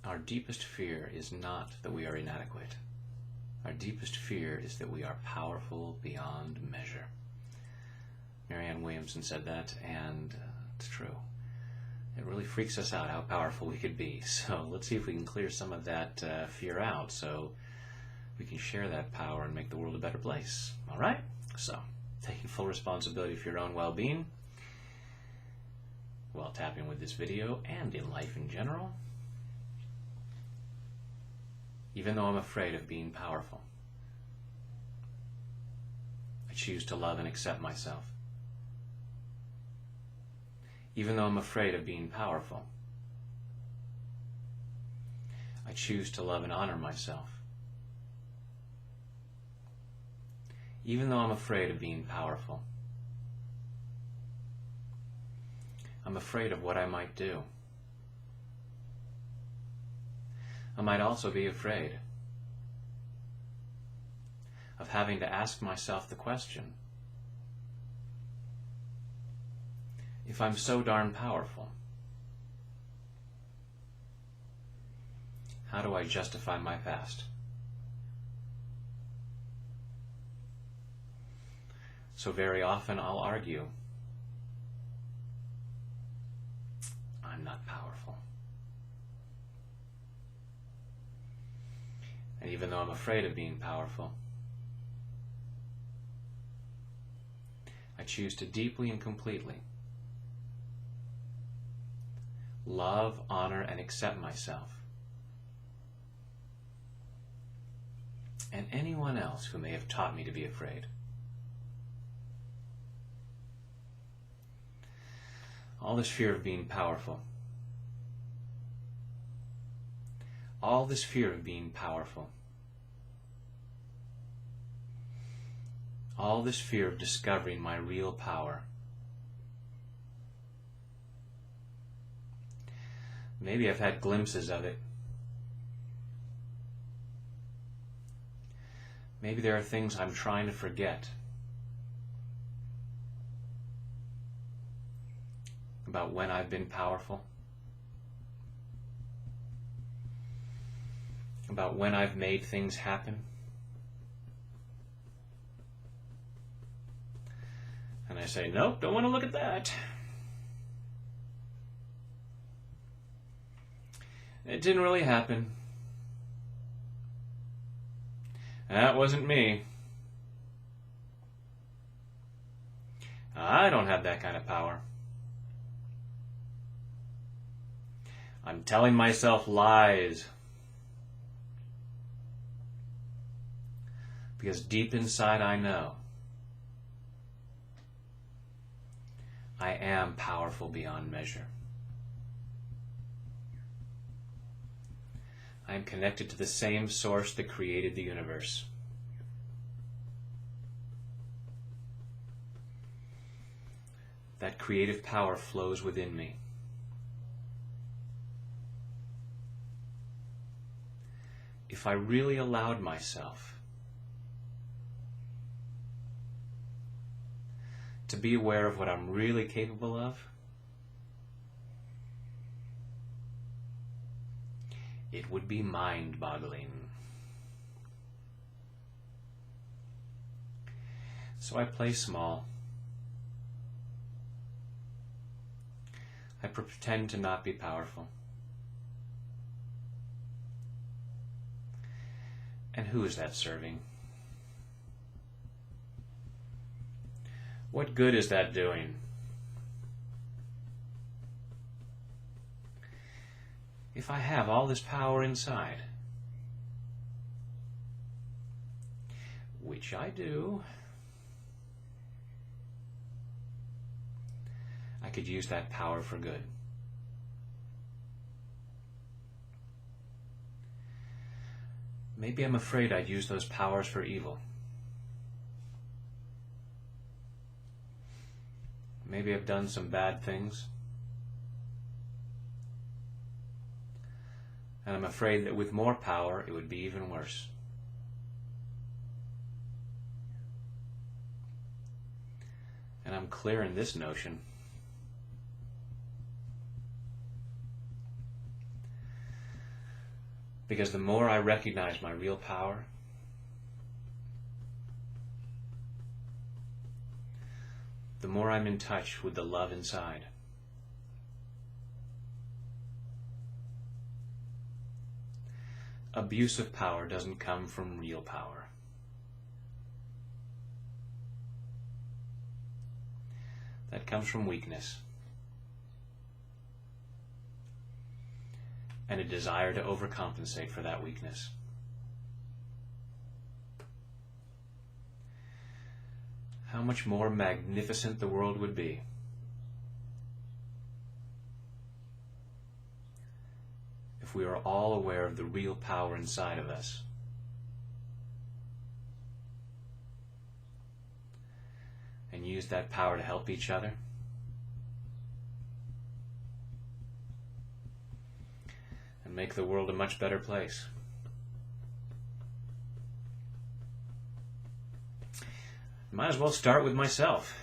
Our deepest fear is not that we are inadequate. Our deepest fear is that we are powerful beyond measure. Marianne Williamson said that, and it's true. It really freaks us out how powerful we could be. So let's see if we can clear some of that fear out so we can share that power and make the world a better place. All right? So, taking full responsibility for your own well-being while tapping with this video and in life in general. Even though I'm afraid of being powerful, I choose to love and accept myself. Even though I'm afraid of being powerful, I choose to love and honor myself. Even though I'm afraid of being powerful, I'm afraid of what I might do. I might also be afraid of having to ask myself the question, if I'm so darn powerful, how do I justify my past? So very often I'll argue, I'm not powerful. And even though I'm afraid of being powerful, I choose to deeply and completely love, honor, and accept myself and anyone else who may have taught me to be afraid. All this fear of being powerful, all this fear of being powerful, all this fear of discovering my real power. Maybe I've had glimpses of it. Maybe there are things I'm trying to forget about when I've been powerful, about when I've made things happen. And I say, nope, don't want to look at that. It didn't really happen. That wasn't me. I don't have that kind of power. I'm telling myself lies. Because deep inside I know I am powerful beyond measure. I am connected to the same source that created the universe. That creative power flows within me. If I really allowed myself to be aware of what I'm really capable of, it would be mind-boggling. So I play small. I pretend to not be powerful. And who is that serving? What good is that doing? If I have all this power inside, which I do, I could use that power for good. Maybe I'm afraid I'd use those powers for evil. Maybe I've done some bad things. And I'm afraid that with more power, it would be even worse. And I'm clear in this notion. Because the more I recognize my real power, the more I'm in touch with the love inside. Abuse of power doesn't come from real power. That comes from weakness and a desire to overcompensate for that weakness. How much more magnificent the world would be if we are all aware of the real power inside of us. And use that power to help each other. And make the world a much better place. Might as well start with myself.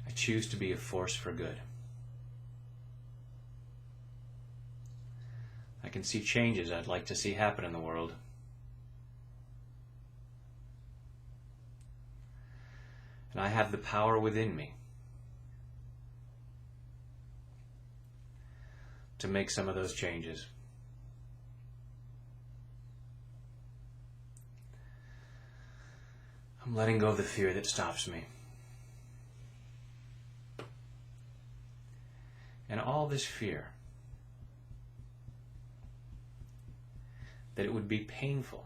I choose to be a force for good. I can see changes I'd like to see happen in the world. And I have the power within me to make some of those changes. I'm letting go of the fear that stops me. And all this fear, that it would be painful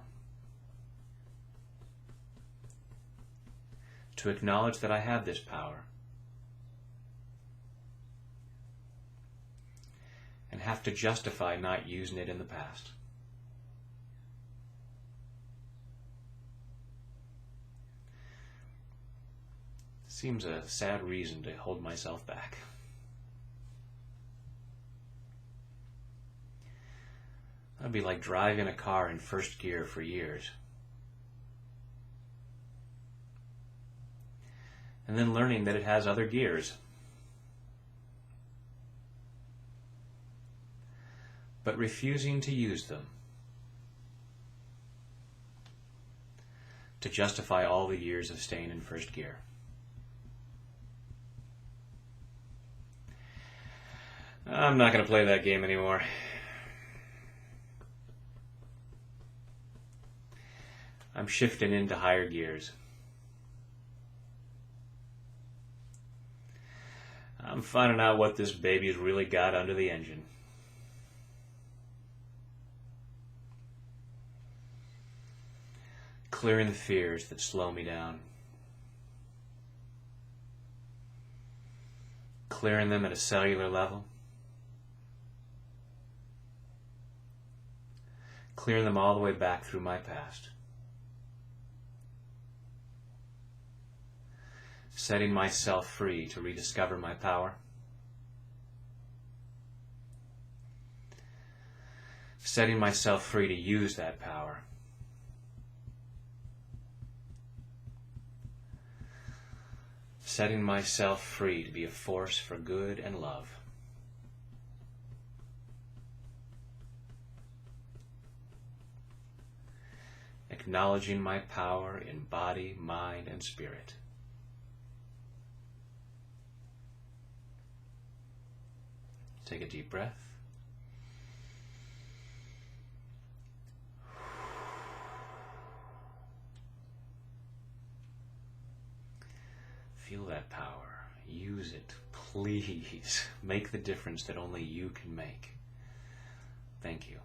to acknowledge that I have this power and have to justify not using it in the past. Seems a sad reason to hold myself back. That'd be like driving a car in first gear for years. And then learning that it has other gears. But refusing to use them to justify all the years of staying in first gear. I'm not going to play that game anymore. I'm shifting into higher gears. I'm finding out what this baby's really got under the engine. Clearing the fears that slow me down. Clearing them at a cellular level. Clearing them all the way back through my past. Setting myself free to rediscover my power. Setting myself free to use that power. Setting myself free to be a force for good and love. Acknowledging my power in body, mind, and spirit. Take a deep breath. Feel that power. Use it. Please make the difference that only you can make. Thank you.